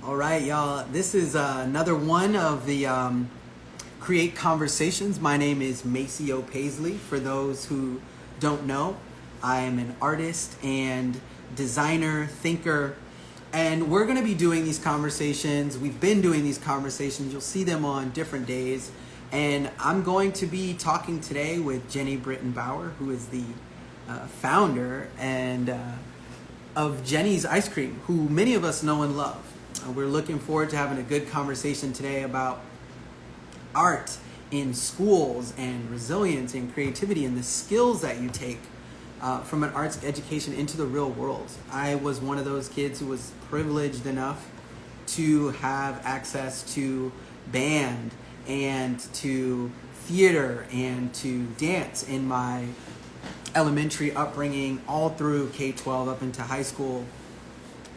All right, y'all. This is another one of the Create Conversations. My name is Maceo Paisley. For those who don't know, I am an artist and designer, thinker, and we're going to be doing these conversations. We've been doing these conversations. You'll see them on different days. And I'm going to be talking today with Jeni Britton Bauer, who is the founder and of Jeni's Ice Cream, who many of us know and love. We're looking forward to having a good conversation today about art in schools and resilience and creativity and the skills that you take from an arts education into the real world. I was one of those kids who was privileged enough to have access to band and to theater and to dance in my elementary upbringing all through K-12 up into high school.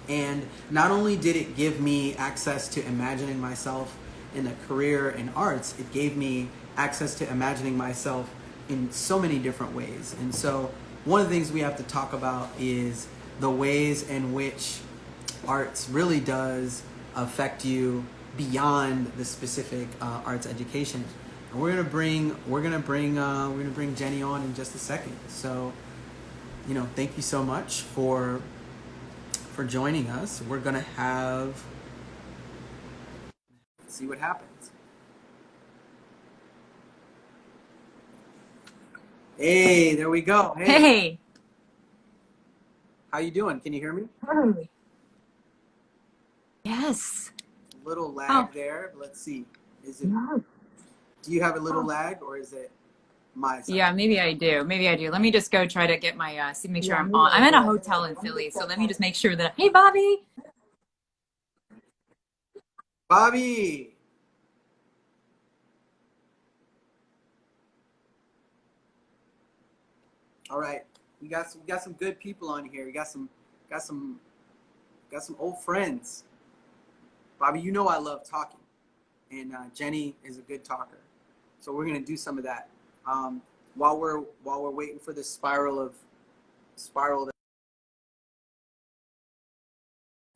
And not only did it give me access to imagining myself in a career in arts, it gave me access to imagining myself in so many different ways. And so one of the things we have to talk about is the ways in which arts really does affect you beyond the specific arts education. And we're gonna bring Jeni on in just a second. So, thank you so much for joining us. We're gonna see what happens. Hey, there we go. Hey. How you doing? Can you hear me? Hey. Yes. A little lag there. Let's see. Do you have a little lag, or is it my side? Yeah, maybe I do. Let me just go try to get my, make sure I'm on. I'm at a hotel in Philly, so let me just make sure that, hey, Bobby. Bobby. All right. We got some good people on here. We got some old friends. Bobby, you know I love talking, and Jeni is a good talker. So we're gonna do some of that while we're waiting for this spiral.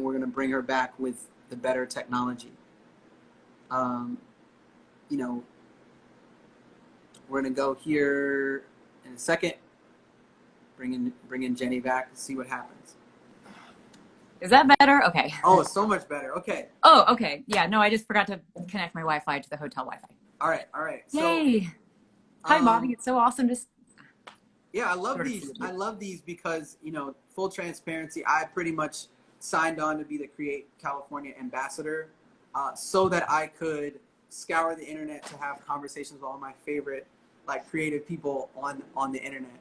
We're gonna bring her back with the better technology. We're gonna go here in a second. Bring in Jeni back and see what happens. Is that better? Okay. Oh, it's so much better. Okay. Oh, okay. Yeah, no, I just forgot to connect my Wi-Fi to the hotel Wi-Fi. All right. Yay. Hi, Bobby. It's so awesome. Yeah, I love these. I love these because, full transparency, I pretty much signed on to be the Create California ambassador so that I could scour the internet to have conversations with all my favorite creative people on the internet.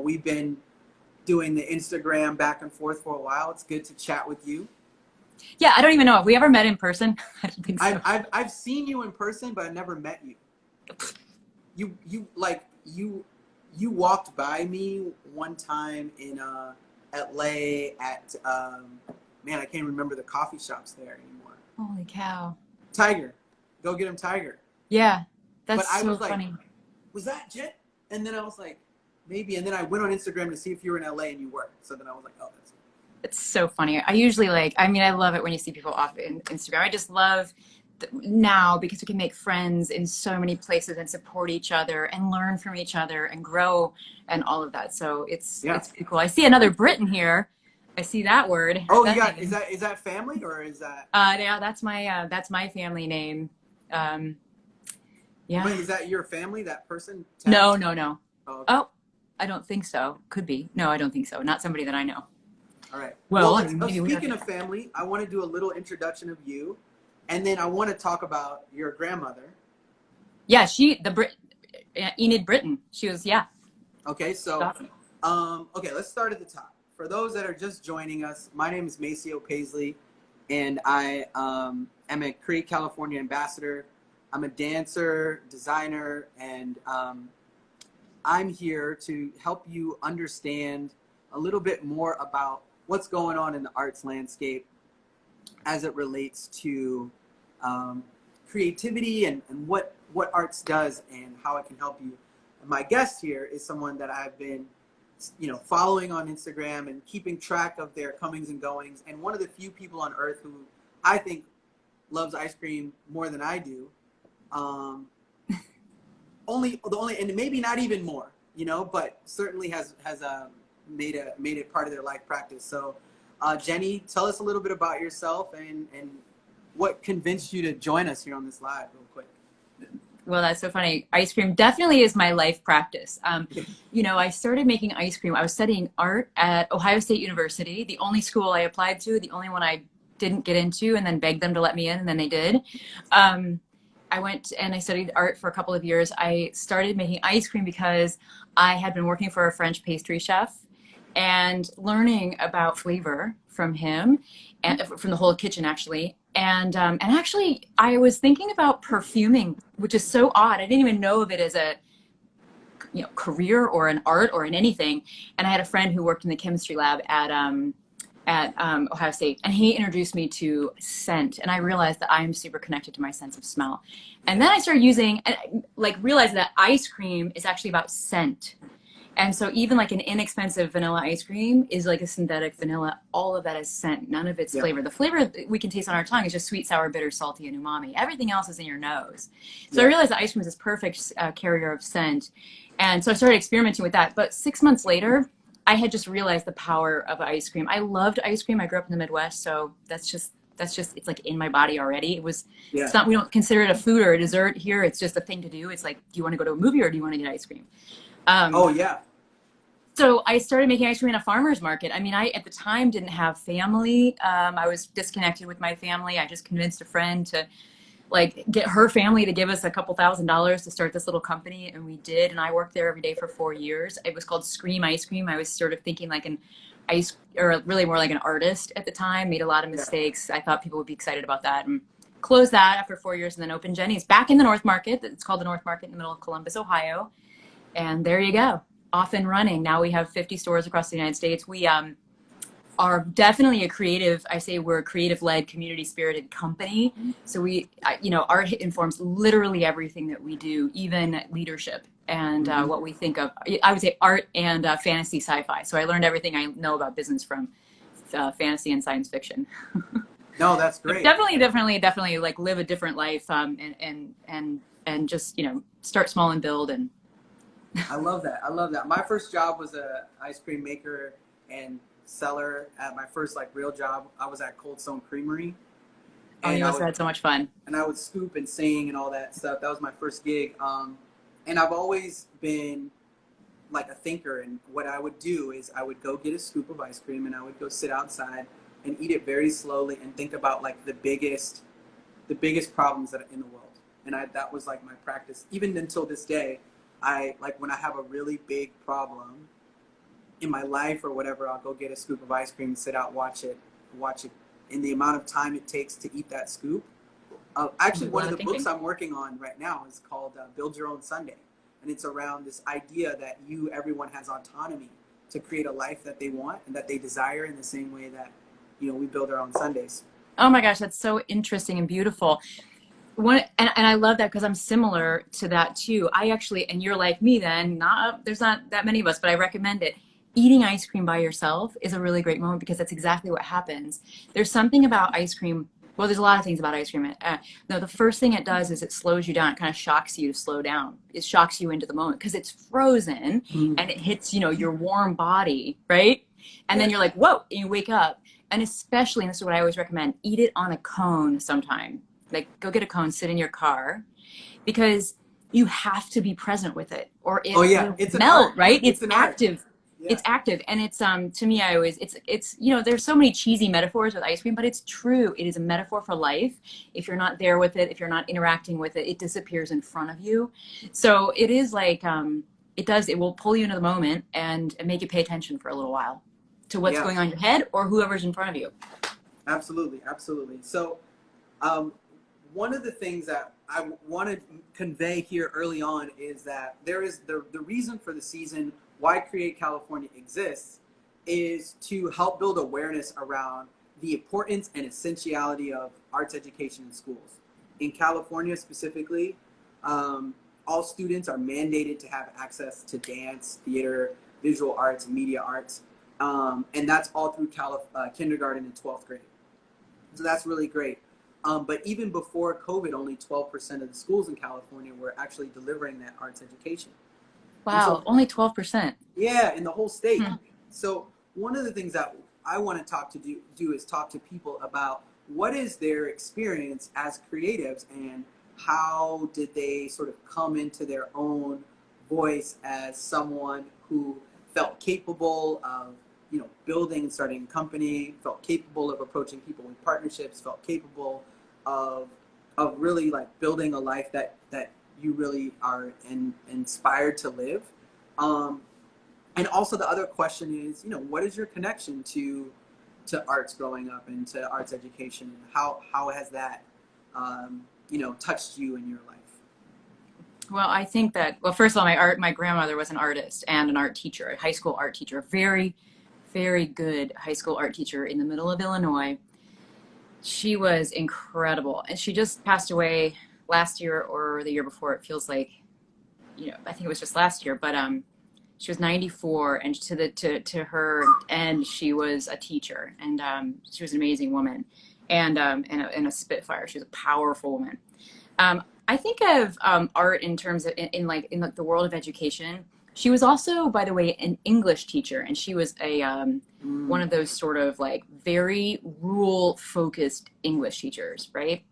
We've been doing the Instagram back and forth for a while. It's good to chat with you. Yeah, I don't even know if we ever met in person. I don't think so. I've seen you in person, but I never met you. You walked by me one time in LA at I can't remember the coffee shops there anymore. Holy cow. Tiger. Go get him, Tiger. Yeah, that's but I so was funny. Was that Jet? And then I was like, maybe. And then I went on Instagram to see if you were in LA, and you were. So then I was like, oh, that's it. It's so funny. I usually I love it when you see people off in Instagram. I just love now because we can make friends in so many places and support each other and learn from each other and grow and all of that. So it's pretty cool. I see another Britain here. I see that word. Oh, is that family or is that? Yeah, that's my family name. Yeah. Wait, is that your family? That person? No. Oh, okay. Oh, I don't think so. Could be. No, I don't think so. Not somebody that I know. All right. Well, speaking of family, I want to do a little introduction of you, and then I want to talk about your grandmother. Yeah, Enid Britton. She was, yeah. Okay, so, okay, let's start at the top. For those that are just joining us, my name is Maceo Paisley, and I am a Create California ambassador. I'm a dancer, designer, and I'm here to help you understand a little bit more about what's going on in the arts landscape as it relates to creativity and what arts does and how it can help you. And my guest here is someone that I've been following on Instagram and keeping track of their comings and goings. And one of the few people on earth who I think loves ice cream more than I do. And maybe not even more, but certainly has made it part of their life practice. So, Jeni, tell us a little bit about yourself and what convinced you to join us here on this live real quick. Well, that's so funny. Ice cream definitely is my life practice. I started making ice cream. I was studying art at Ohio State University, the only school I applied to, the only one I didn't get into, and then begged them to let me in, and then they did. I went and I studied art for a couple of years. I started making ice cream because I had been working for a French pastry chef and learning about flavor from him and from the whole kitchen, actually. And actually, I was thinking about perfuming, which is so odd. I didn't even know of it as a career or an art or in anything. And I had a friend who worked in the chemistry lab at Ohio State, and he introduced me to scent, and I realized that I am super connected to my sense of smell. And then I started realized that ice cream is actually about scent. And so even like an inexpensive vanilla ice cream is like a synthetic vanilla. All of that is scent. None of it's flavor. The flavor that we can taste on our tongue is just sweet, sour, bitter, salty, and umami. Everything else is in your nose. So I realized that ice cream is this perfect carrier of scent. And so I started experimenting with that. But 6 months later, I had just realized the power of ice cream. I loved ice cream. I grew up in the Midwest, so that's just it's like in my body already. It's not, we don't consider it a food or a dessert here. It's just a thing to do. It's like, do you want to go to a movie or do you want to get ice cream? So I started making ice cream in a farmer's market. I mean, I at the time didn't have family. I was disconnected with my family. I just convinced a friend to get her family to give us a couple $1,000s to start this little company, and we did. And I worked there every day for 4 years. It was called Scream Ice Cream. I was sort of thinking like really more like an artist at the time. Made a lot of mistakes. I thought people would be excited about that, and closed that after 4 years, and then opened Jeni's back in the North Market. It's called the North Market in the middle of Columbus, Ohio, and there you go, off and running. Now we have 50 stores across the United States. We are definitely we're a creative-led, community-spirited company. So art informs literally everything that we do, even leadership and what we think of. I would say art and fantasy sci-fi. So I learned everything I know about business from fantasy and science fiction. No, that's great. Definitely like live a different life and just, start small and build. And I love that. My first job was a ice cream maker and seller. At my first real job, I was at Cold Stone Creamery. Oh, you must have had so much fun. And I would scoop and sing and all that stuff. That was my first gig. And I've always been like a thinker. And what I would do is I would go get a scoop of ice cream and I would go sit outside and eat it very slowly and think about the biggest problems that are in the world. And that was my practice. Even until this day, when I have a really big problem in my life or whatever, I'll go get a scoop of ice cream, sit out, watch it in the amount of time it takes to eat that scoop. Actually, one of the books I'm working on right now is called Build Your Own Sunday. And it's around this idea that everyone has autonomy to create a life that they want and that they desire in the same way that, we build our own Sundays. Oh my gosh, that's so interesting and beautiful. And I love that because I'm similar to that too. I actually, and you're like me then, there's not that many of us, but I recommend it. Eating ice cream by yourself is a really great moment because that's exactly what happens. There's something about ice cream. Well, there's a lot of things about ice cream. The first thing it does is it slows you down. It kind of shocks you to slow down. It shocks you into the moment because it's frozen and it hits, your warm body, right? And then you're like, whoa, and you wake up. And especially, and this is what I always recommend, eat it on a cone sometime. Go get a cone, sit in your car, because you have to be present with it or it will melt, right? It's active. Yeah. It's active. And it's, to me, it's, there's so many cheesy metaphors with ice cream, but it's true. It is a metaphor for life. If you're not there with it, if you're not interacting with it, it disappears in front of you. So it is it will pull you into the moment and make you pay attention for a little while to what's going on in your head or whoever's in front of you. Absolutely. So, one of the things that I want to convey here early on is that there is the reason for the season, why Create California exists, is to help build awareness around the importance and essentiality of arts education in schools. In California specifically, all students are mandated to have access to dance, theater, visual arts, and media arts. And that's all through kindergarten and 12th grade. So that's really great. But even before COVID, only 12% of the schools in California were actually delivering that arts education. And Wow, so, only 12%. yeah, in the whole state. Hmm. So one of the things that I want to do is talk to people about what is their experience as creatives, and how did they sort of come into their own voice as someone who felt capable of, building and starting a company, felt capable of approaching people with partnerships, felt capable of really like building a life that you really are inspired to live. Um, and also the other question is, what is your connection to arts growing up and to arts education, and how has that touched you in your life? Well, I think that, well, first of all, my grandmother was an artist and an art teacher, a high school art teacher, a very, very good high school art teacher in the middle of Illinois. She was incredible. And she just passed away last year or the year before. It feels like, I think it was just last year, but she was 94, and to her end, she was a teacher, and she was an amazing woman, and a spitfire. She was a powerful woman. I think of art in terms of in like the world of education. She was also, by the way, an English teacher, and she was a one of those sort of like very rule focused English teachers, right?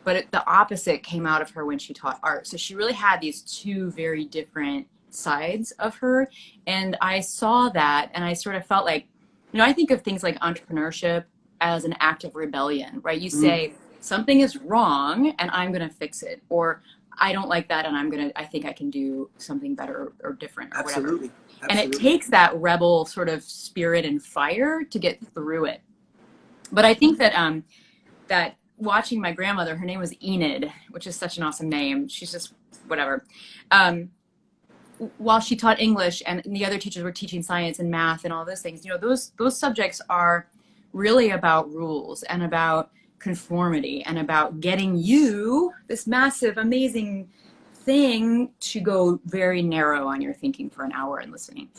But the opposite came out of her when she taught art. So she really had these two very different sides of her, and I saw that, and I sort of felt like, I think of things like entrepreneurship as an act of rebellion, right? You say something is wrong and I'm going to fix it, or I don't like that and I think I can do something better or different or whatever. Absolutely. And it takes that rebel sort of spirit and fire to get through it. But I think that that watching my grandmother, her name was Enid, which is such an awesome name. She's just whatever. While she taught English and the other teachers were teaching science and math and all those things, those subjects are really about rules and about conformity and about getting you, this massive, amazing thing, to go very narrow on your thinking for an hour and listening.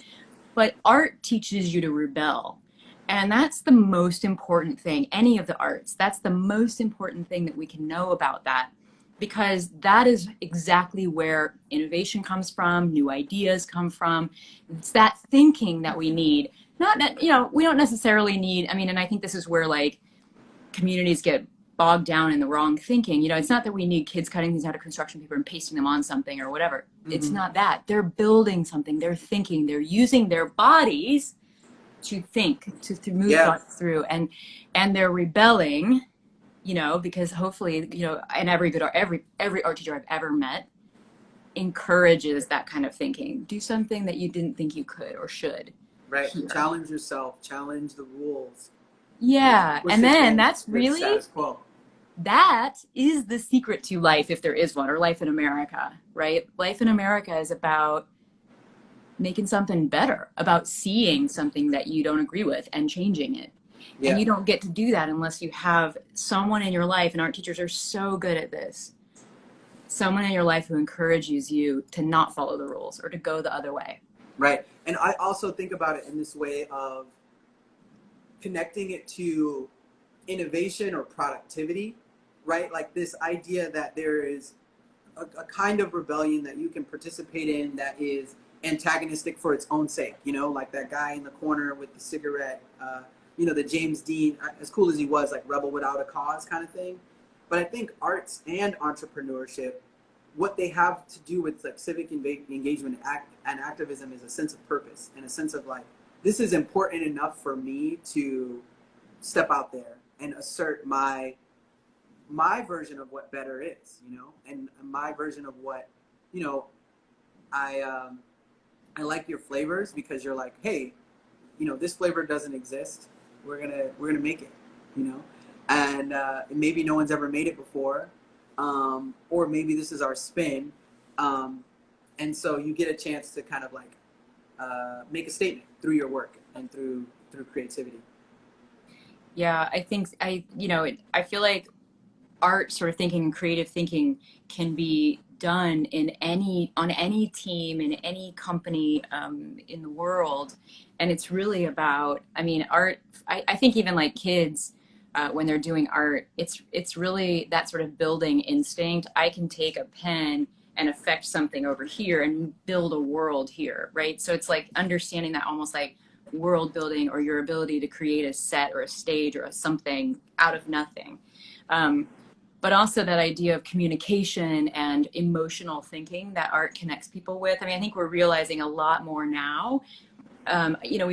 But art teaches you to rebel. And that's the most important thing, any of the arts. That's the most important thing that we can know about that, because that is exactly where innovation comes from, new ideas come from. It's that thinking that we need. Not that, we don't necessarily need, and I think this is where like communities get bogged down in the wrong thinking. It's not that we need kids cutting things out of construction paper and pasting them on something or whatever. It's not that. They're building something, they're thinking, they're using their bodies to think, to move thoughts through, and they're rebelling, because hopefully, and every art teacher I've ever met encourages that kind of thinking. Do something that you didn't think you could or should. Right. Challenge yourself, challenge the rules. Yeah. And then that's really, status quo. That is the secret to life, if there is one, or life in America, right? Life in America is about making something better, about seeing something that you don't agree with and changing it. Yeah. And you don't get to do that unless you have someone in your life, and art teachers are so good at this, someone in your life who encourages you to not follow the rules or to go the other way. Right. And I also think about it in this way of connecting it to innovation or productivity, right? Like this idea that there is a kind of rebellion that you can participate in that is antagonistic for its own sake, like that guy in the corner with the cigarette, the James Dean, as cool as he was, like rebel without a cause kind of thing. But I think arts and entrepreneurship, what they have to do with like civic engagement and activism is a sense of purpose and a sense of like, this is important enough for me to step out there and assert my version of what better is, and my version of what, I like your flavors because you're like, hey, this flavor doesn't exist. We're gonna make it, and maybe no one's ever made it before, or maybe this is our spin, and so you get a chance to kind of like make a statement through your work and through creativity. Yeah, I think I feel like art sort of thinking and creative thinking can be done on any team, in any company in the world. And it's really about, I mean, art, I think even like kids, when they're doing art, it's really that sort of building instinct. I can take a pen and affect something over here and build a world here, right? So it's like understanding that almost like world building, or your ability to create a set or a stage or something out of nothing. But also that idea of communication and emotional thinking that art connects people with. I mean, I think we're realizing a lot more now. You know,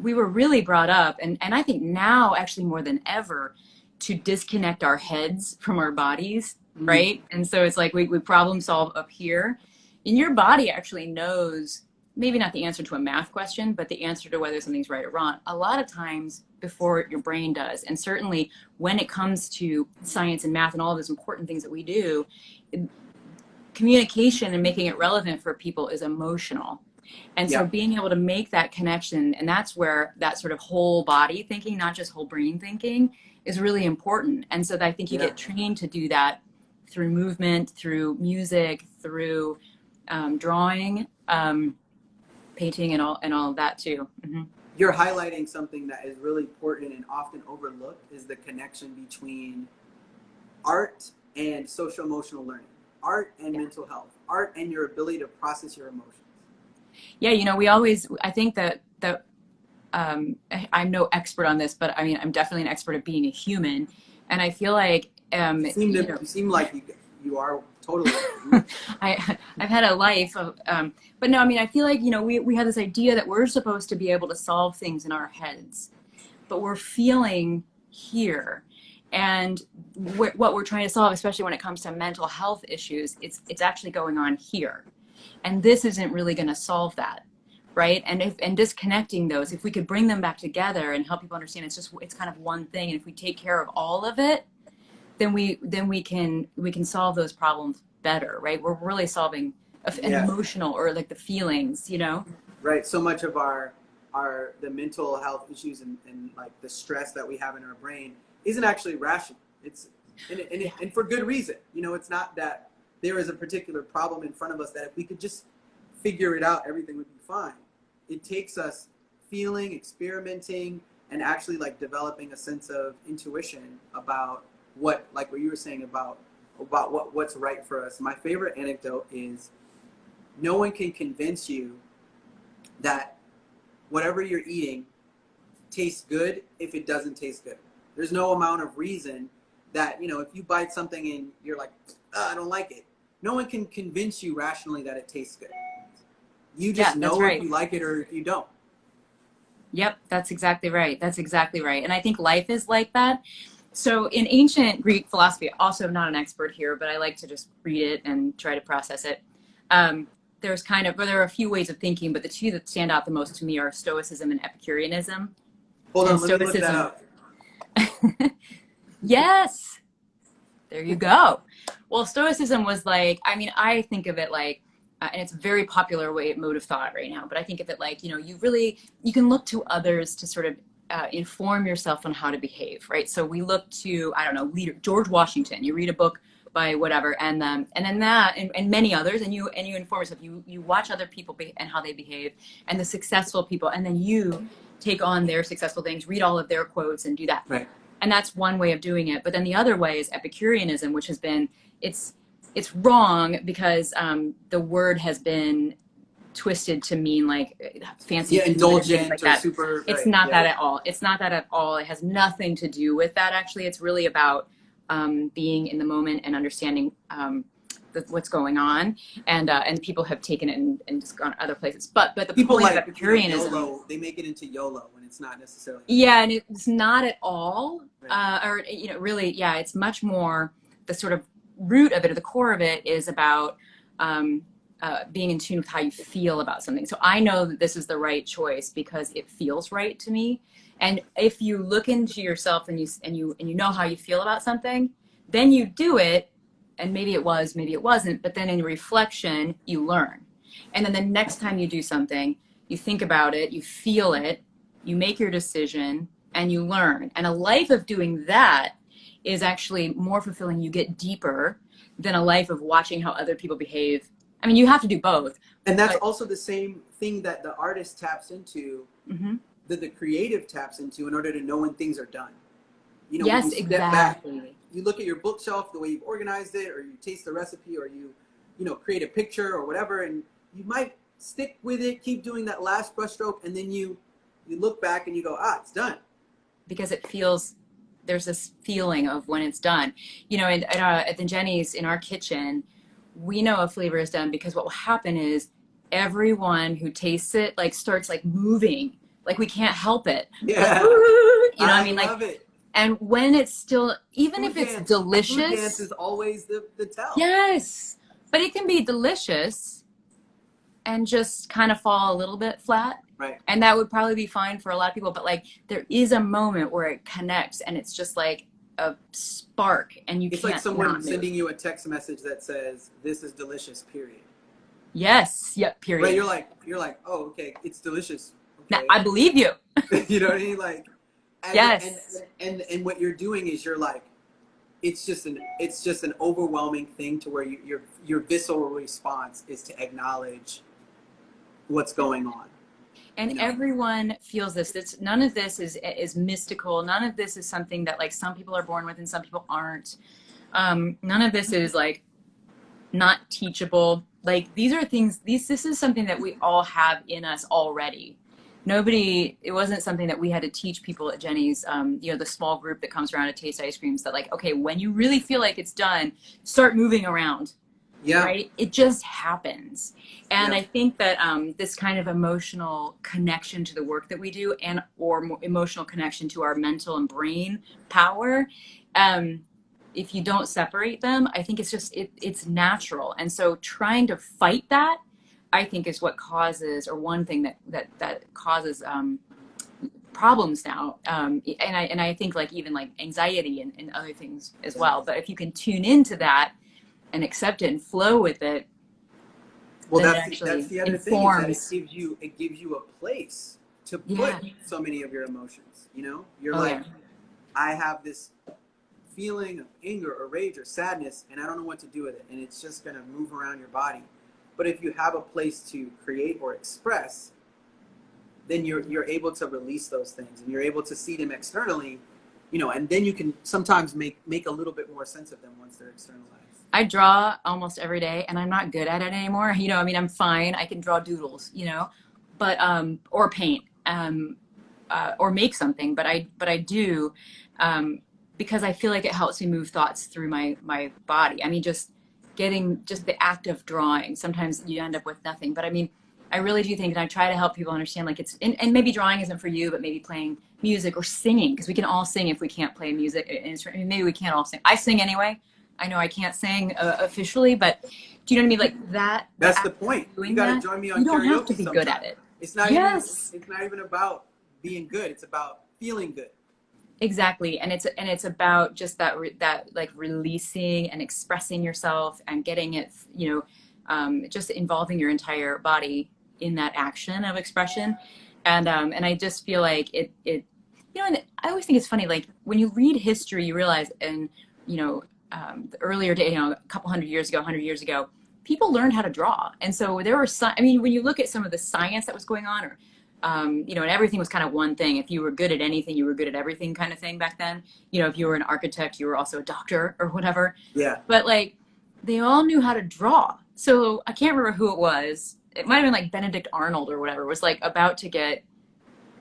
we were really brought up, and I think now actually more than ever, to disconnect our heads from our bodies, right? And so it's like we problem solve up here. And your body actually knows, maybe not the answer to a math question, but the answer to whether something's right or wrong, a lot of times before your brain does. And certainly when it comes to science and math and all of those important things that we do, communication and making it relevant for people is emotional. And so being able to make that connection, and that's where that sort of whole body thinking, not just whole brain thinking, is really important. And so I think you get trained to do that through movement, through music, through drawing, painting, and all of that too. You're highlighting something that is really important and often overlooked, is the connection between art and social emotional learning, art and mental health, art and your ability to process your emotions. Yeah, you know, I think that I'm no expert on this, but I mean, I'm definitely an expert at being a human. And I feel like, you seem like you are totally. I've had a life of, but no, I mean, I feel like, you know, we have this idea that we're supposed to be able to solve things in our heads, but we're feeling here. And what we're trying to solve, especially when it comes to mental health issues, it's actually going on here. And this isn't really going to solve that, right? And disconnecting those, if we could bring them back together and help people understand it's kind of one thing, and if we take care of all of it, then we can solve those problems better, right? We're really solving an emotional, or like the feelings, you know? Right. So much of the mental health issues and like the stress that we have in our brain isn't actually rational. It's and for good reason. You know, it's not that there is a particular problem in front of us that if we could just figure it out, everything would be fine. It takes us feeling, experimenting, and actually like developing a sense of intuition about what you were saying about what's right for us. My favorite anecdote is, no one can convince you that whatever you're eating tastes good if it doesn't taste good. There's no amount of reason that, you know, if you bite something and you're like, I don't like it, no one can convince you rationally that it tastes good. You just know if you like it or if you don't. Yep, that's exactly right. That's exactly right. And I think life is like that. So in ancient Greek philosophy, also not an expert here, but I like to just read it and try to process it. There are a few ways of thinking, but the two that stand out the most to me are Stoicism and Epicureanism. Hold on, let me look that up. Yes, there you go. Well, Stoicism was like, I mean, I think of it like, and it's a very popular mode of thought right now, but I think of it like, you know, you can look to others to sort of inform yourself on how to behave, right? So we look to, I don't know, George Washington. You read a book by whatever, and then that, and many others, and you inform yourself. You watch other people and how they behave, and the successful people, and then you take on their successful things, read all of their quotes, and do that. Right. And that's one way of doing it. But then the other way is Epicureanism, which has been, it's wrong because the word has been twisted to mean like fancy, indulgent, like or that. super. It's not that at all. It's not that at all. It has nothing to do with that. Actually, it's really about being in the moment and understanding what's going on, and people have taken it and just gone other places. But the People point like, of Epicureanism, YOLO, they make it into YOLO when it's not necessarily. Yeah, and it's not at all, Right. or you know, really, yeah, it's much more the sort of root of it, or the core of it, is about being in tune with how you feel about something. So I know that this is the right choice because it feels right to me. And if you look into yourself and you know how you feel about something, then you do it, and maybe it was, maybe it wasn't, but then in reflection, you learn. And then the next time you do something, you think about it, you feel it, you make your decision, and you learn. And a life of doing that is actually more fulfilling. You get deeper. than a life of watching how other people behave. I mean, you have to do both. And that's But, also the same thing that the artist taps into, mhm. that the creative taps into in order to know when things are done. You know, when you Yes, step back, exactly. you look at your bookshelf, the way you've organized it, or you taste the recipe, or you know, create a picture or whatever, and you might stick with it, keep doing that last brushstroke, and then you look back and you go, ah, it's done. Because it feels, there's this feeling of when it's done. You know, and at the Jenny's in our kitchen, we know a flavor is done because what will happen is everyone who tastes it like starts like moving, like we can't help it. We're like, Yeah, "Ooh," you know, what I I mean, like, love it. and when it's still, even if Food it's dance. Food dance delicious, is always the tell. yes, but it can be delicious and just kind of fall a little bit flat. Right. And that would probably be fine for a lot of people. But like there is a moment where it connects and it's just like a spark and you It's like can't someone not move. sending you a text message that says, "This is delicious." Period. Yes. Yep. Right? Period. You're like, oh, okay, it's delicious. Now Okay. I believe you. You know what I mean? Like, Yes. and what you're doing is you're like, it's just an overwhelming thing to where your visceral response is to acknowledge what's going on. And You know? everyone feels this. This none of this is mystical. None of this is something that like some people are born with and some people aren't. None of this is like not teachable. Like these are things, this is something that we all have in us already. Nobody, it wasn't something that we had to teach people at Jenny's, you know, the small group that comes around to taste ice creams that like, okay, when you really feel like it's done, start moving around, Yeah. right? It just happens. And Yeah. I think that this kind of emotional connection to the work that we do and or emotional connection to our mental and brain power, um, if you don't separate them, I think it's just it's natural. And so trying to fight that, I think, is what causes, or one thing that causes problems now. And I think like even like anxiety and other things as well. But if you can tune into that and accept it and flow with it, Well, then it that's actually the other thing, is that informs. it gives you a place to put Yeah. so many of your emotions. You know, you're Oh like, yeah. I have this feeling of anger or rage or sadness, and I don't know what to do with it, and it's just going to move around your body. But if you have a place to create or express, then you're able to release those things, and you're able to see them externally, you know, and then you can sometimes make a little bit more sense of them once they're externalized. I draw almost every day and I'm not good at it anymore. You know, I mean, I'm fine. I can draw doodles, you know, but, or paint, or make something, but I do, because I feel like it helps me move thoughts through my body. I mean, just getting just the act of drawing. Sometimes you end up with nothing, but I mean, I really do think, and I try to help people understand, like and maybe drawing isn't for you, but maybe playing music or singing, because we can all sing if we can't play music instrument. Maybe we can't all sing. I sing anyway. I know I can't sing officially, but do you know what I mean? Like that, the That's the act of point. You doing got to that, join me you on don't have to karaoke be good at sometime. it. Yes, It's not even about being good. It's about feeling good. exactly. And it's about just that like releasing and expressing yourself and getting it, you know, just involving your entire body in that action of expression. And I just feel like it, you know, and I always think it's funny, like when you read history, you realize, and, you know, the earlier day, you know, a couple hundred years ago, 100 years ago, people learned how to draw. And so there were some, I mean, when you look at some of the science that was going on, or, you know, and everything was kind of one thing. If you were good at anything, you were good at everything kind of thing back then. You know, if you were an architect, you were also a doctor or whatever. Yeah. But like, they all knew how to draw. So I can't remember who it was. It might have been like Benedict Arnold or whatever, was like about to get,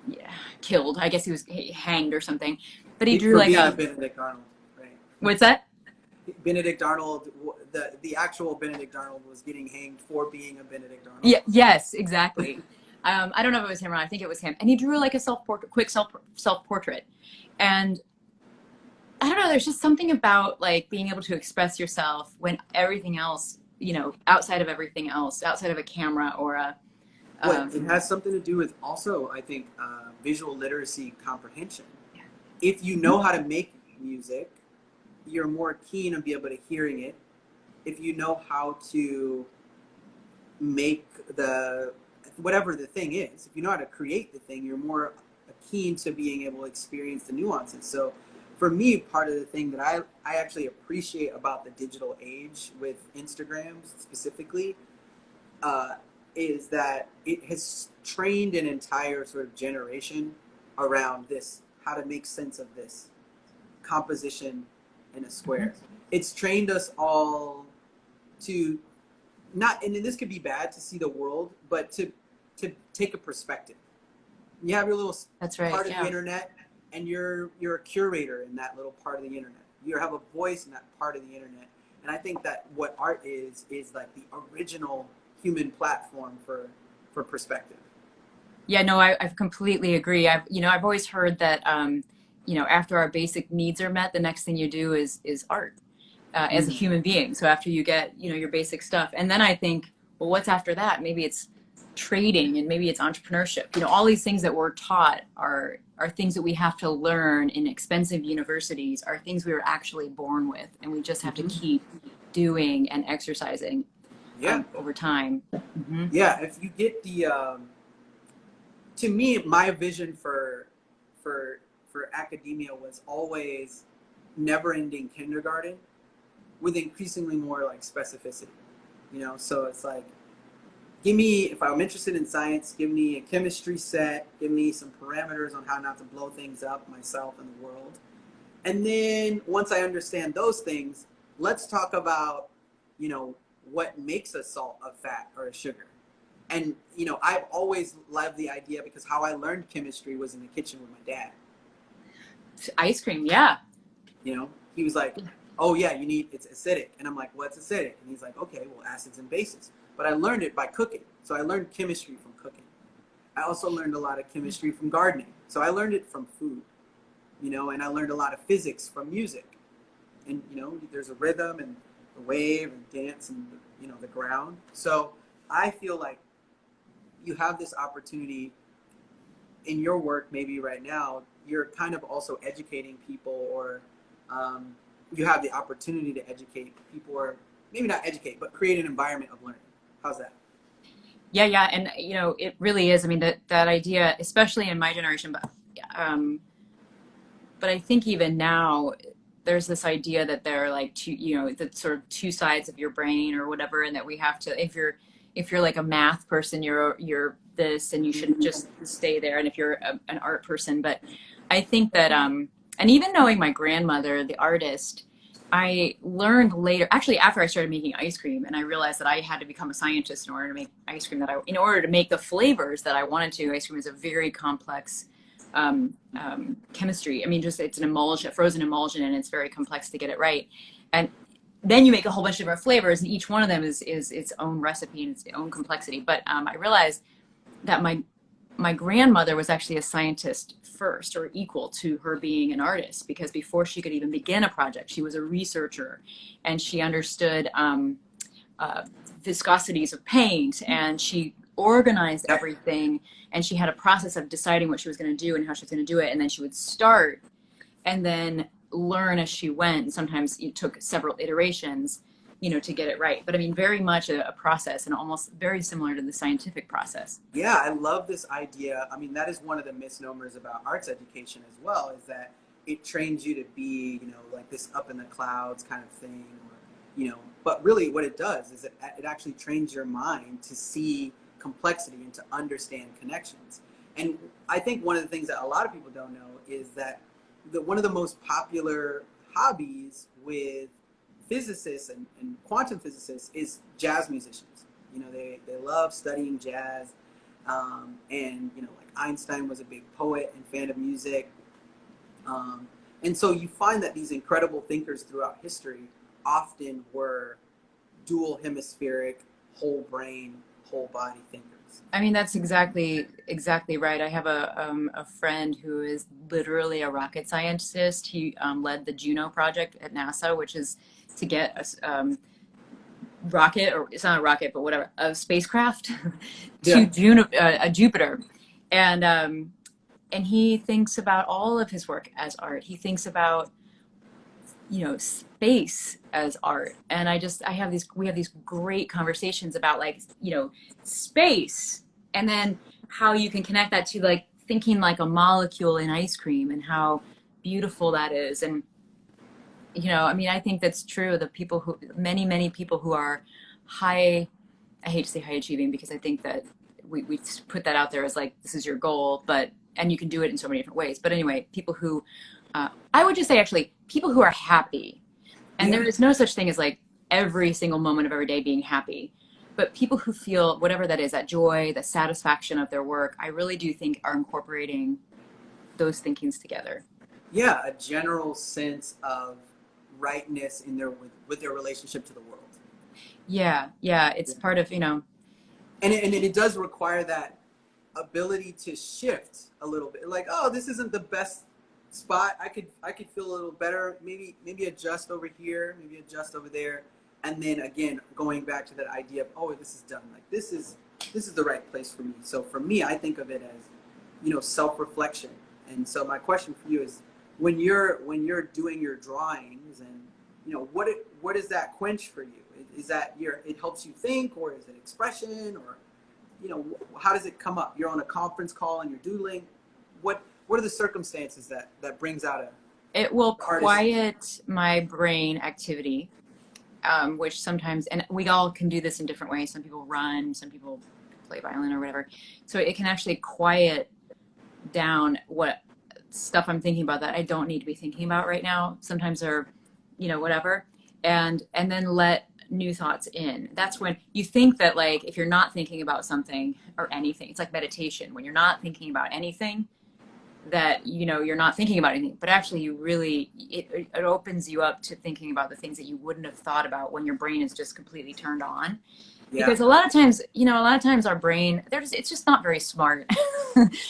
yeah, killed. I guess he was hanged or something. But he drew For like being a, Benedict Arnold, right? what's that? Benedict Arnold, the actual Benedict Arnold was getting hanged for being a Benedict Arnold. Yeah, yes, exactly. I don't know if it was him or not. I think it was him. And he drew like a quick self portrait. And I don't know, there's just something about like being able to express yourself when everything else, you know, outside of everything else, outside of a camera or a, What it has something to do with also, I think, visual literacy comprehension. If you know how to make music, you're more keen on be able to hearing it. If you know how to make the whatever the thing is, if you know how to create the thing, you're more keen to being able to experience the nuances. So for me, part of the thing that I actually appreciate about the digital age with Instagram specifically uh, is that it has trained an entire sort of generation around this, how to make sense of this composition in a square. It's trained us all to not, and this could be bad, to see the world, but to take a perspective. You have your little That's right. part of Yeah. the internet, and you're a curator in that little part of the internet. You have a voice in that part of the internet, and I think that what art is like the original human platform for perspective. Yeah, no, I completely agree. I've always heard that, after our basic needs are met, the next thing you do is art, as a Mm. human being. So after you get, your basic stuff, and then I think, well, what's after that? Maybe it's trading, and maybe it's entrepreneurship. All these things that we're taught are things that we have to learn in expensive universities, are things we were actually born with, and we just have to Hmm. keep doing and exercising, Yeah, over time. Hmm. yeah. If you get the to me, my vision for for academia was always never-ending kindergarten with increasingly more like specificity. So it's like, give me, if I'm interested in science, give me a chemistry set, give me some parameters on how not to blow things up, myself and the world. And then once I understand those things, let's talk about, what makes a salt, a fat, or a sugar. And, I've always loved the idea because how I learned chemistry was in the kitchen with my dad. Ice cream, yeah. He was like, oh yeah, it's acidic. And I'm like, what's acidic? And he's like, okay, well, acids and bases. But I learned it by cooking. So I learned chemistry from cooking. I also learned a lot of chemistry from gardening. So I learned it from food, and I learned a lot of physics from music. And, there's a rhythm and the wave and dance and, the ground. So I feel like you have this opportunity in your work, maybe right now, you're kind of also educating people, or you have the opportunity to educate people, or maybe not educate, but create an environment of learning. How's that? Yeah, yeah, and it really is. I mean, that idea, especially in my generation, um, but I think even now, there's this idea that there are like two, the sort of two sides of your brain or whatever, and that we have to, if you're like a math person, you're this, and you should just stay there, and if you're an art person, but I think that, and even knowing my grandmother, the artist, I learned later, actually after I started making ice cream, and I realized that I had to become a scientist in order to make ice cream, in order to make the flavors that I wanted to. Ice cream is a very complex chemistry. I mean, just it's an emulsion, a frozen emulsion, and it's very complex to get it right. And then you make a whole bunch of different flavors, and each one of them is its own recipe and its own complexity. But I realized that my grandmother was actually a scientist first, or equal to her being an artist, because before she could even begin a project, she was a researcher, and she understood uh, viscosities of paint, and she organized Yeah. everything, and she had a process of deciding what she was going to do and how she was going to do it, and then she would start and then learn as she went. And sometimes it took several iterations, to get it right. But I mean, very much a process, and almost very similar to the scientific process. Yeah, I love this idea. I mean, that is one of the misnomers about arts education as well, is that it trains you to be, like this up in the clouds kind of thing, or, but really what it does is it actually trains your mind to see complexity and to understand connections. And I think one of the things that a lot of people don't know is that one of the most popular hobbies with physicists and quantum physicists is jazz musicians. They love studying jazz. And, like Einstein was a big poet and fan of music. And so you find that these incredible thinkers throughout history often were dual hemispheric, whole brain, whole body thinkers. I mean, that's exactly right. I have a friend who is literally a rocket scientist. He led the Juno project at NASA, which is to get a rocket, or it's not a rocket, but whatever, a spacecraft to Yeah. Jupiter, and he thinks about all of his work as art. He thinks about, space as art. And we have these great conversations about, like, space, and then how you can connect that to, like, thinking like a molecule in ice cream, and how beautiful that is. And, you know, I mean, I think that's true. The people who, many people who are high, I hate to say high achieving because I think that we put that out there as like, this is your goal, but, and you can do it in so many different ways. But anyway, people who, I would just say actually, people who are happy. And there is no such thing as like every single moment of every day being happy. But people who feel whatever that is, that joy, the satisfaction of their work, I really do think are incorporating those thinkings together. Yeah, a general sense of rightness in their with their relationship to the world. Yeah, it's part of, you know. And it does require that ability to shift a little bit. Like, oh, this isn't the best spot. I could feel a little better. Maybe adjust over here, maybe adjust over there. And then again, going back to that idea of, oh, this is done. Like this is the right place for me. So for me, I think of it as, you know, self-reflection. And so my question for you is, when you're doing your drawings, and you know, what is that quench for you? Is that it helps you think, or is it expression, or you know, how does it come up? You're on a conference call and you're doodling. What are the circumstances that brings out it will artist? Quiet my brain activity, which sometimes, and we all can do this in different ways. Some people run, some people play violin or whatever. So it can actually quiet down what stuff I'm thinking about that I don't need to be thinking about right now. Sometimes they're, you know, whatever. And then let new thoughts in. That's when you think that, like, if you're not thinking about something or anything, it's like meditation. When you're not thinking about anything, that, you know, you're not thinking about anything, but actually you really, it opens you up to thinking about the things that you wouldn't have thought about when your brain is just completely turned on. Yeah. Because a lot of times our brain, it's just not very smart.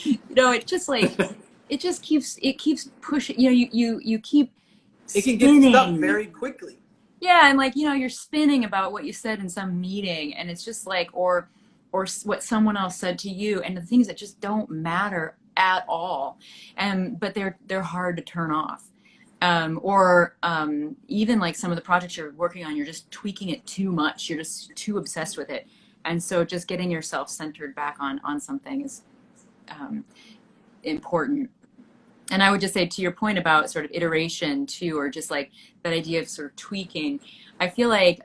You know, it just like, it keeps pushing, you know, you keep spinning. It can get stuck very quickly. Yeah, and like, you know, you're spinning about what you said in some meeting, and it's just like, or what someone else said to you, and the things that just don't matter at all, but they're hard to turn off. Even like some of the projects you're working on, you're just tweaking it too much. You're just too obsessed with it, and so just getting yourself centered back on something is important. And I would just say, to your point about sort of iteration too, or just like that idea of sort of tweaking, I feel like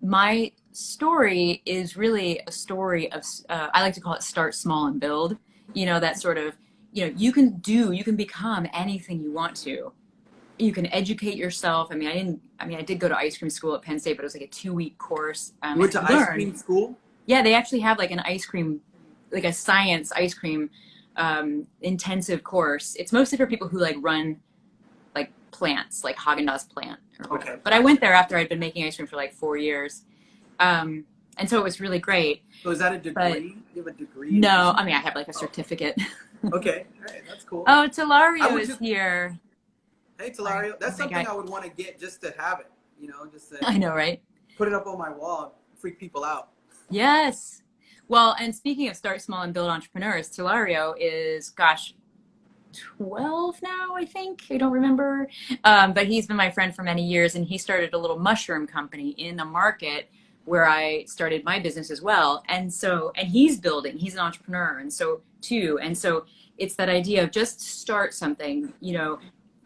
my story is really a story of, I like to call it start small and build. You know, that sort of, you know, you can become anything you want to. You can educate yourself. I did go to ice cream school at Penn State, but it was like a 2-week course. You went to ice cream school? Yeah, they actually have like an ice cream, like a science ice cream intensive course. It's mostly for people who like run like plants, like Haagen-Dazs plant or whatever. Okay. But I went there after I'd been making ice cream for like 4 years. And so it was really great. So is that a degree? But, you have a degree? No, I have like a certificate. Okay, all right, that's cool. Oh, Telario is here. Hey, Telario. That's something I would want to get just to have it, you know, just to I know, right? Put it up on my wall, freak people out. Yes. Well, and speaking of start small and build entrepreneurs, Telario is, 12 now, I think. I don't remember. But he's been my friend for many years, and he started a little mushroom company in the market where I started my business as well. And he's building, he's an entrepreneur, and so it's that idea of just start something. You know,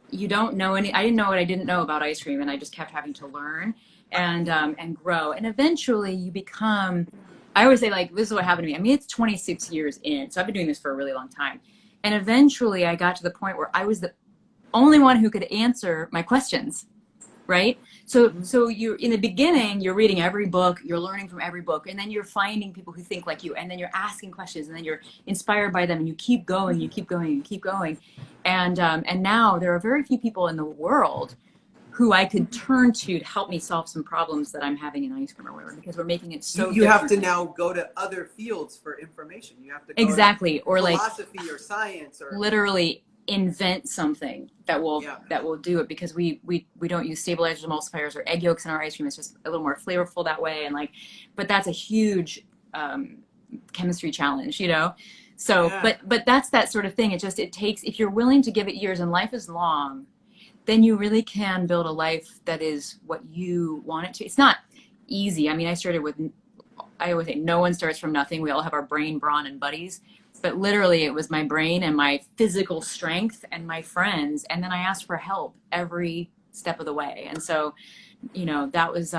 you don't know I didn't know what I didn't know about ice cream, and I just kept having to learn and grow. And eventually you become, I always say, like, this is what happened to me. It's 26 years in, so I've been doing this for a really long time. And eventually I got to the point where I was the only one who could answer my questions, right? So you're, in the beginning, you're reading every book, you're learning from every book, and then you're finding people who think like you, and then you're asking questions, and then you're inspired by them, and you keep going, you keep going, you keep going. And now there are very few people in the world who I could turn to help me solve some problems that I'm having in ice cream or whatever, because we're making it so you have to now go to other fields for information. You have to go exactly to or philosophy, like, or science, or literally invent something that will do it, because we don't use stabilizers, emulsifiers, or egg yolks in our ice cream. It's just a little more flavorful that way, and like, but that's a huge chemistry challenge, you know. So but that's that sort of thing. It takes, if you're willing to give it years, and life is long, then you really can build a life that is what you want it to. It's not easy. I always say no one starts from nothing. We all have our brain, brawn, and buddies. but literally it was my brain and my physical strength and my friends. And then I asked for help every step of the way. And so, that was,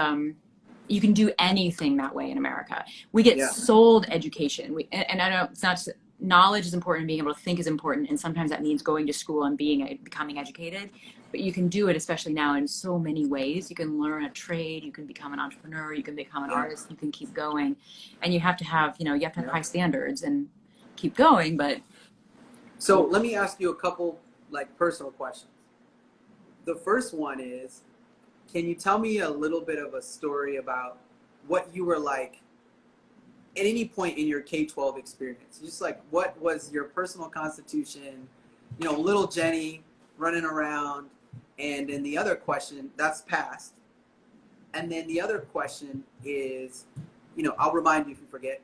you can do anything that way in America. We get Yeah. sold education. And I know it's not, knowledge is important, being able to think is important. And sometimes that means going to school and becoming educated, but you can do it, especially now, in so many ways. You can learn a trade, you can become an entrepreneur, you can become an artist, you can keep going. And you have to have, high standards and keep going. But So let me ask you a couple like personal questions. The first one is, can you tell me a little bit of a story about what you were like at any point in your K-12 experience? Just like, what was your personal constitution, little Jenny running around? And then the other question, that's past. And then the other question is, I'll remind you if you forget,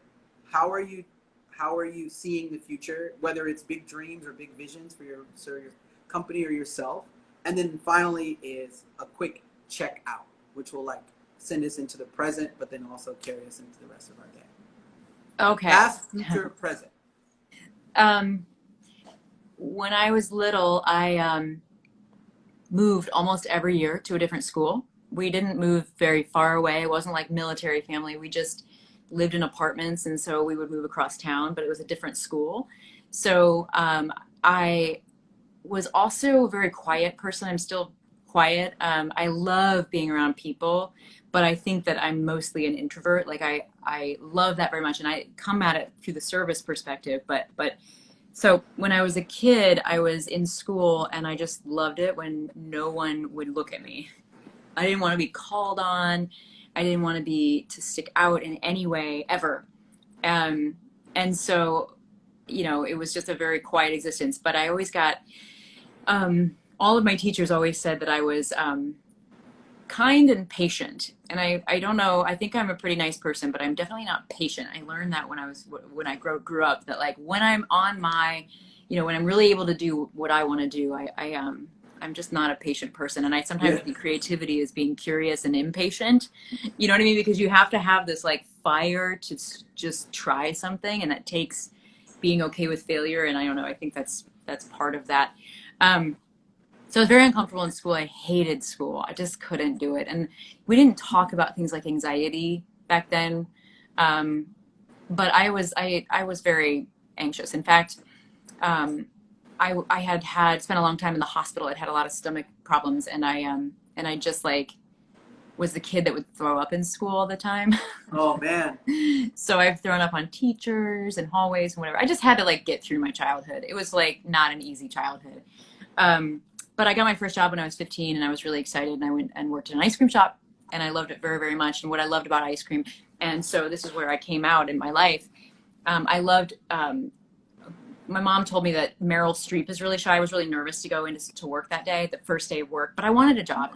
how are you seeing the future, whether it's big dreams or big visions for your company or yourself? And then finally is a quick check out, which will like send us into the present, but then also carry us into the rest of our day. okay. Past, future, present. When I was little, I moved almost every year to a different school. We didn't move very far away. It wasn't like military family. We just lived in apartments, and so we would move across town, but it was a different school. So I was also a very quiet person. I'm still quiet. I love being around people, but I think that I'm mostly an introvert. Like I love that very much, and I come at it through the service perspective. But so when I was a kid, I was in school, and I just loved it when no one would look at me. I didn't want to be called on. I didn't want to stick out in any way ever. And so, it was just a very quiet existence. But I always got, all of my teachers always said that I was kind and patient. And I don't know, I think I'm a pretty nice person, but I'm definitely not patient. I learned that when I grew up, that like when I'm on my, when I'm really able to do what I want to do, I'm just not a patient person. And I sometimes think creativity is being curious and impatient. You know what I mean? Because you have to have this like fire to just try something, and that takes being okay with failure. And I don't know, I think that's part of that. So I was very uncomfortable in school. I hated school. I just couldn't do it. And we didn't talk about things like anxiety back then. But I was very anxious. In fact, I had spent a long time in the hospital. I'd had a lot of stomach problems, and I just like was the kid that would throw up in school all the time. Oh man. So I've thrown up on teachers and hallways and whatever. I just had to like get through my childhood. It was like not an easy childhood. But I got my first job when I was 15, and I was really excited, and I went and worked in an ice cream shop, and I loved it very, very much. And what I loved about ice cream, and so this is where I came out in my life. I loved, my mom told me that Meryl Streep is really shy. I was really nervous to go into work that day, the first day of work, but I wanted a job.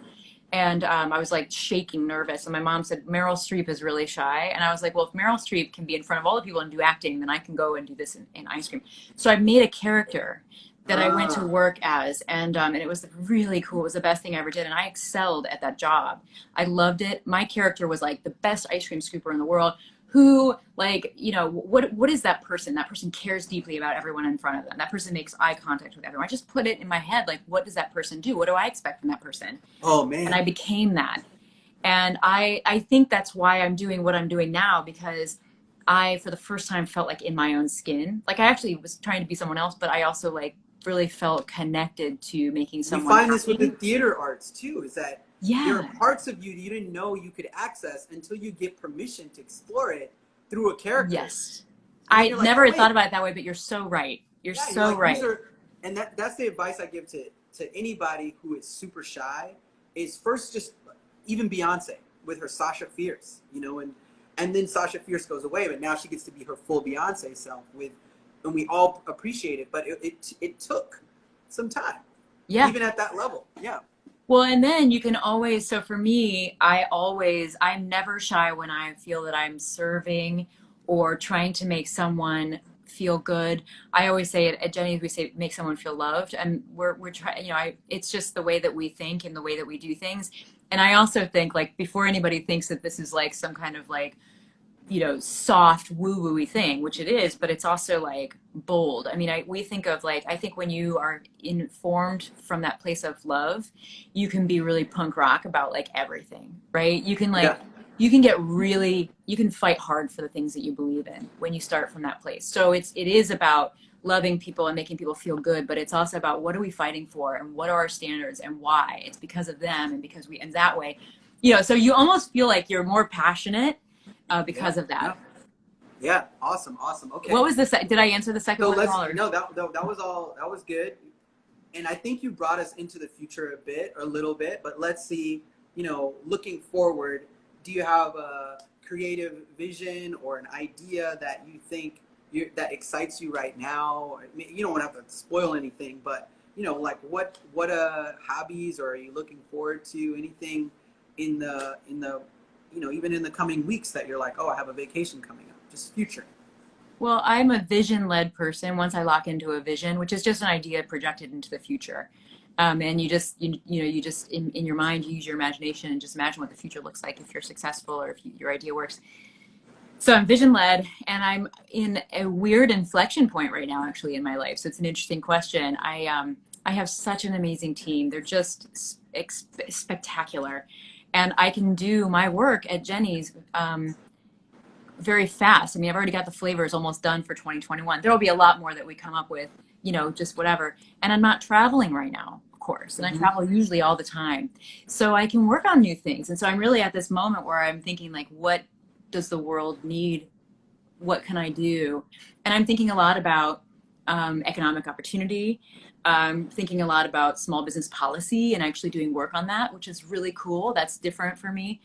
And I was like shaking nervous. And my mom said, Meryl Streep is really shy. And I was like, well, if Meryl Streep can be in front of all the people and do acting, then I can go and do this in ice cream. So I made a character that I went to work as, and it was really cool. It was the best thing I ever did, and I excelled at that job. I loved it. My character was like the best ice cream scooper in the world, who like, what is that person? That person cares deeply about everyone in front of them. That person makes eye contact with everyone. I just put it in my head, like, what does that person do? What do I expect from that person? Oh man. And I became that. And I think that's why I'm doing what I'm doing now, because I, for the first time, felt like in my own skin. Like I actually was trying to be someone else, but I also like really felt connected to making someone You find happy. this with the theater arts too, is that there are parts of you didn't know you could access until you get permission to explore it through a character. Yes. I never thought about it that way, but you're so right. You're so right. And that's the advice I give to anybody who is super shy, is first just, even Beyonce with her Sasha Fierce, and then Sasha Fierce goes away, but now she gets to be her full Beyonce self and we all appreciate it, but it took some time. Yeah. Even at that level. Yeah. Well, and then you can always, so for me, I'm never shy when I feel that I'm serving or trying to make someone feel good. I always say at Jeni, we say, make someone feel loved. And we're trying, it's just the way that we think and the way that we do things. And I also think, like, before anybody thinks that this is like some kind of like, soft woo-woo-y thing, which it is, but it's also like bold. I mean, we think of like, I think when you are informed from that place of love, you can be really punk rock about like everything, right? You can like, Yeah. you can fight hard for the things that you believe in when you start from that place. So it is about loving people and making people feel good, but it's also about what are we fighting for and what are our standards and why. It's because of them and because and that way, so you almost feel like you're more passionate Yeah. because of Yeah. that. Yeah. Awesome. Awesome. What Okay. was did I answer the second So one at let's all? Or? no that was all that was good, and I think you brought us into the future a bit or a little bit, but let's see. Looking forward, do you have a creative vision or an idea that you think that excites you right now? You don't want to have to spoil anything, but like what hobbies, or are you looking forward to anything in the even in the coming weeks that you're like, oh, I have a vacation coming up, just future. Well, I'm a vision-led person. Once I lock into a vision, which is just an idea projected into the future, and you just in your mind you use your imagination and just imagine what the future looks like if you're successful or if your idea works. So I'm vision led, and I'm in a weird inflection point right now, actually, in my life. So it's an interesting question. I have such an amazing team. They're just spectacular, and I can do my work at Jeni's very fast. I mean, I've already got the flavors almost done for 2021. There will be a lot more that we come up with, just whatever. And I'm not traveling right now, of course, and I Mm-hmm. travel usually all the time, so I can work on new things. And so I'm really at this moment where I'm thinking like, what does the world need? What can I do? And I'm thinking a lot about economic opportunity. Thinking a lot about small business policy and actually doing work on that, which is really cool. That's different for me.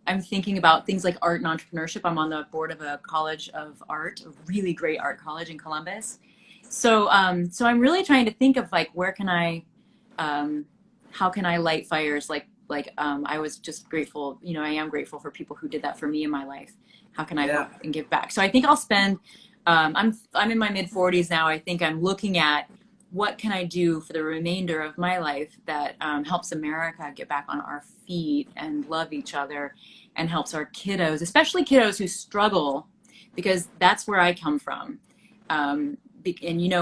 I'm thinking about things like art and entrepreneurship. I'm on the board of a college of art, a really great art college in Columbus. So I'm really trying to think of like, um, how can I light fires? I was just grateful, I am grateful for people who did that for me in my life. How can I help Yeah. and give back? So I think I'll spend, I'm in my mid 40s now. I think I'm looking at what can I do for the remainder of my life that helps America get back on our feet and love each other and helps our kiddos, especially kiddos who struggle, because that's where I come from. And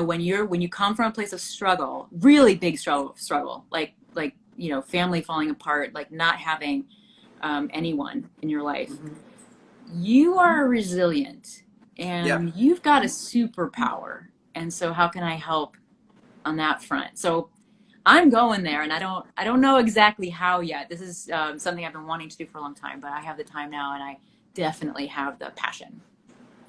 when you come from a place of struggle, really big struggle, like family falling apart, like not having anyone in your life, Mm-hmm. you are resilient Yeah. and you've got a superpower. And so how can I help on that front? So I'm going there, and I don't know exactly how yet. This is something I've been wanting to do for a long time, but I have the time now, and I definitely have the passion.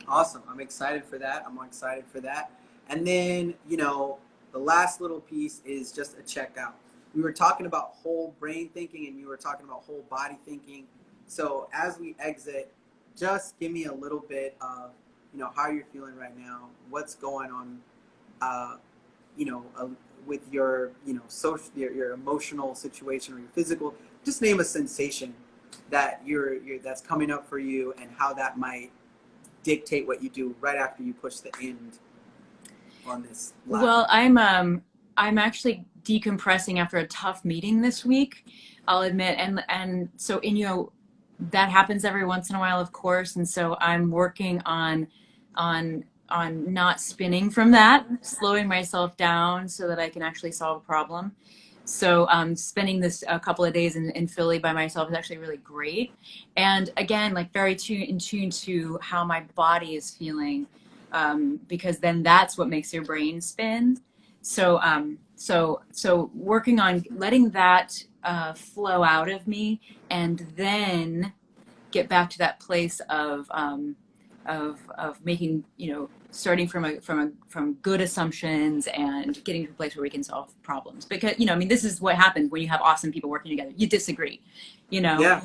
Awesome. I'm excited for that. I'm excited for that. And then, the last little piece is just a checkout. We were talking about whole brain thinking, and you were talking about whole body thinking. So as we exit, just give me a little bit of, how you're feeling right now, what's going on, uh, with your, social, your emotional situation or your physical. Just name a sensation that that's coming up for you, and how that might dictate what you do right after you push the end on this ladder. Well, I'm actually decompressing after a tough meeting this week, I'll admit, and so that happens every once in a while, of course, and so I'm working on not spinning from that, slowing myself down so that I can actually solve a problem. So spending this a couple of days in Philly by myself is actually really great. And again, like very in tune to how my body is feeling, because then that's what makes your brain spin. So working on letting that flow out of me, and then get back to that place of making, starting from good assumptions and getting to a place where we can solve problems. Because I mean, this is what happens when you have awesome people working together. You disagree, Yeah. Yeah.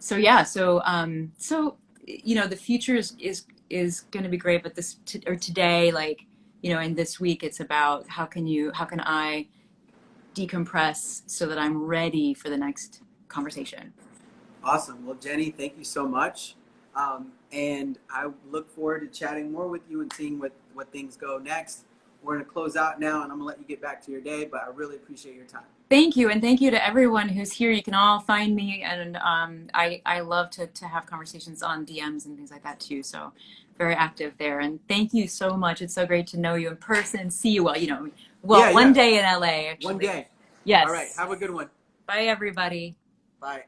So yeah, the future is going to be great, but or today, like, in this week, it's about how can I decompress so that I'm ready for the next conversation. Awesome. Well, Jeni, thank you so much. And I look forward to chatting more with you and seeing what things go next. we're going to close out now, and I'm going to let you get back to your day, but I really appreciate your time. Thank you. And thank you to everyone who's here. You can all find me. And I love to have conversations on DMs and things like that too. So very active there. And thank you so much. It's so great to know you in person, see you one day in LA, actually. One day. Yes. All right. Have a good one. Bye, everybody. Bye.